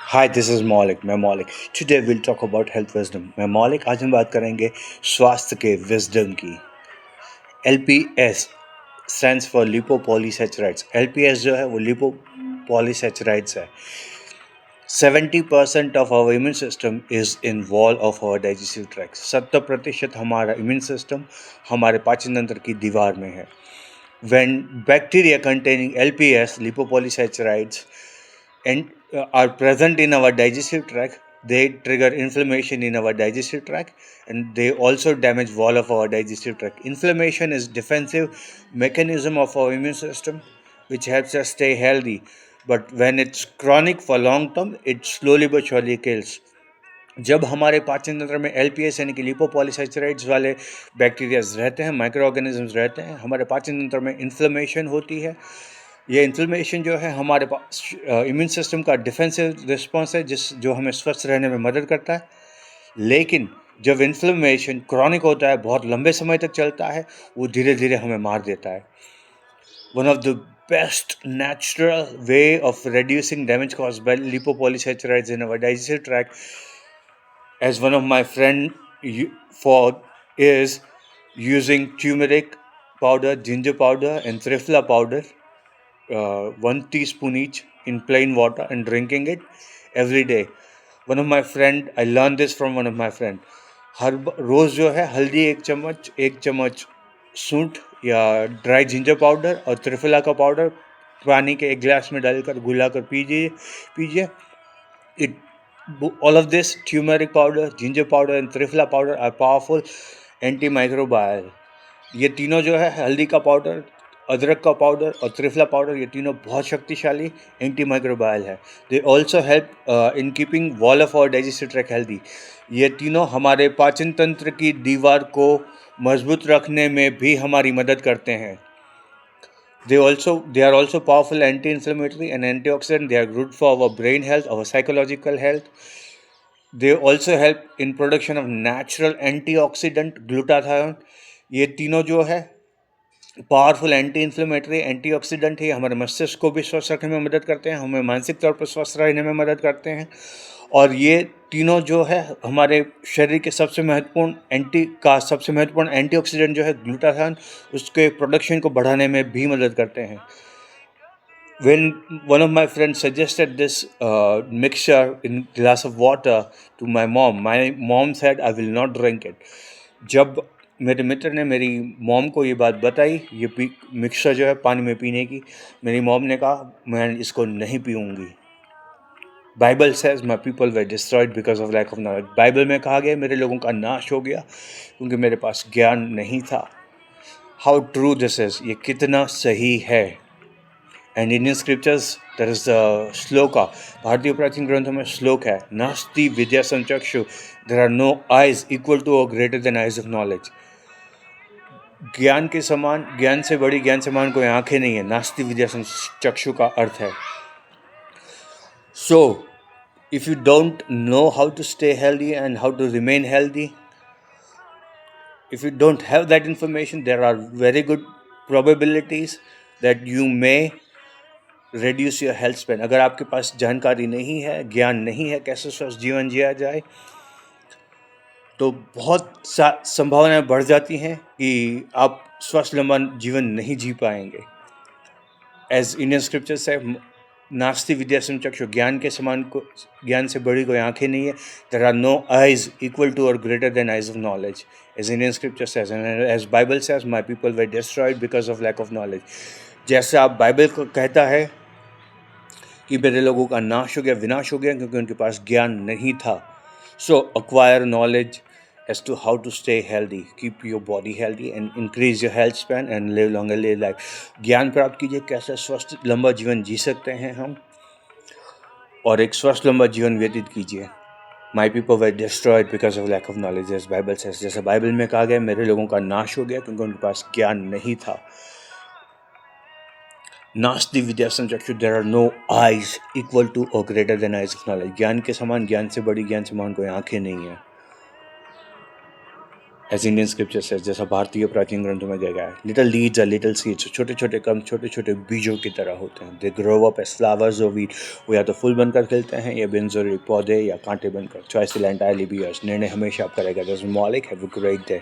Hi this is मौलिक मैं मौलिक today will talk about health wisdom. मैं मौलिक आज हम बात करेंगे स्वास्थ्य के विजडम की। LPS stands for lipopolysaccharides. LPS जो है वो लिपोपॉलीसैचराइड्स है। 70% of our immune system is in wall of our digestive tract. 70% हमारा इम्यून सिस्टम हमारे पाचन तंत्र की दीवार में है। When bacteria containing LPS lipopolysaccharides are present in our digestive tract, they trigger inflammation in our digestive tract, and they also damage wall of our digestive tract. Inflammation is defensive mechanism of our immune system which helps us stay healthy, but when it's chronic for long term, it slowly but surely kills. जब हमारे पाचन तंत्र में LPS यानी कि लिपोपॉलीसैचराइड्स वाले bacterias रहते हैं, माइक्रो ऑर्गेनिजम्स रहते हैं, हमारे पाचन तंत्र में इन्फ्लेमेशन होती है। ये इन्फ्लेमेशन जो है हमारे पास इम्यून सिस्टम का डिफेंसिव रिस्पॉन्स है जो हमें स्वस्थ रहने में मदद करता है। लेकिन जब इन्फ्लेमेशन क्रॉनिक होता है, बहुत लंबे समय तक चलता है, वो धीरे धीरे हमें मार देता है। One of the best natural way of reducing damage caused by lipopolysaccharides in our digestive tract, as one of my friend for is using turmeric powder, ginger powder, and trifla powder, 1 teaspoon each in plain water, and drinking it every day. One of my friend, I learned this from one of my friend. हर रोज़ जो है हल्दी एक चम्मच सूंठ या dry ginger powder और त्रिफला का powder पानी के एक गिलास में डालकर घुलाकर पीजिए। It all of this turmeric powder, ginger powder and trifla powder are powerful antimicrobial. ये तीनों जो है हल्दी का पाउडर, अदरक का पाउडर और त्रिफला पाउडर, ये तीनों बहुत शक्तिशाली एंटीमाइक्रोबायल है। They also help in keeping wall of our digestive tract healthy. ये तीनों हमारे पाचन तंत्र की दीवार को मजबूत रखने में भी हमारी मदद करते हैं। They are also powerful anti-inflammatory and antioxidant. They are good for our brain health, our psychological health. They also help in production of natural antioxidant glutathione. ये तीनों जो है पावरफुल एंटी इन्फ्लेमेटरी एंटीऑक्सीडेंट है, हमारे मस्तिष्क को भी स्वस्थ रखने में मदद करते हैं, हमें मानसिक तौर पर स्वस्थ रहने में मदद करते हैं। और ये तीनों जो है हमारे शरीर के सबसे महत्वपूर्ण एंटीऑक्सीडेंट जो है ग्लूटाथियोन, उसके प्रोडक्शन को बढ़ाने में भी मदद करते हैं। When one of my friends suggested this mixture in glass of water to my mom said, I will not drink it. जब मेरे मित्र ने मेरी मॉम को ये बात बताई, ये मिक्सचर जो है पानी में पीने की, मेरी मॉम ने कहा मैं इसको नहीं पीऊँगी। Bible says my people were destroyed because of lack of knowledge. Bible में कहा गया मेरे लोगों का नाश हो गया क्योंकि मेरे पास ज्ञान नहीं था। हाउ ट्रू दिस इज, ये कितना सही है। And Indian scriptures that is the shloka, भारतीय प्राचीन ग्रंथों में श्लोक है, नास्ति विद्या संचक्षु, there are no eyes equal to और greater than eyes of knowledge. ज्ञान के समान, ज्ञान से बड़ी, ज्ञान समान कोई आंखें नहीं है। नास्ति विद्या चक्षु का अर्थ है। So if you don't know how to stay healthy and how to remain healthy, if you don't have that information, there are very good probabilities that you may reduce your health span. अगर आपके पास जानकारी नहीं है, ज्ञान नहीं है कैसे स्वस्थ जीवन जिया जाए, तो बहुत संभावनाएं बढ़ जाती हैं कि आप स्वस्थ लंबा जीवन नहीं जी पाएंगे। एज इंडियन स्क्रिप्चर से, नास्ति विद्या संचक्षु, ज्ञान के समान को, ज्ञान से बड़ी कोई आंखें नहीं है। There are no eyes equal to और greater than eyes of knowledge, as Indian scripture says, and as Bible says my people were destroyed because of lack of knowledge. जैसे आप बाइबल को कहता है कि मेरे लोगों का नाश हो गया, विनाश हो गया क्योंकि उनके पास ज्ञान नहीं था। So acquire knowledge as to how to stay healthy, keep your body healthy and increase your health span and live longer, live life. ज्ञान प्राप्त कीजिए कैसे स्वस्थ लंबा जीवन जी सकते हैं हम, और एक स्वस्थ लंबा जीवन व्यतीत कीजिए। My people were destroyed because of lack of knowledge, as Bible says. जैसे बाइबल में कहा गया मेरे लोगों का नाश हो गया क्योंकि उनके पास ज्ञान नहीं था। नास्ति विद्या संचक्षु, there are no eyes equal to और greater than eyes of knowledge. ज्ञान के समान, ज्ञान से बड़ी, ज्ञान समान कोई आंखें नहीं है। एज इंडियन स्क्रिप्चर से, जैसा भारतीय प्राचीन ग्रंथों में गया है, little leads are little seeds, छोटे छोटे कम छोटे छोटे बीजों की तरह होते हैं। They grow up as flowers और वीट, वो या तो फूल बनकर खिलते हैं या बिनजरूरी पौधे या कांटे बनकर। Choice will entirely be yours, निर्णय हमेशा आपका रहेगा। जस्ट मौलिक, हैव अ ग्रेट डे।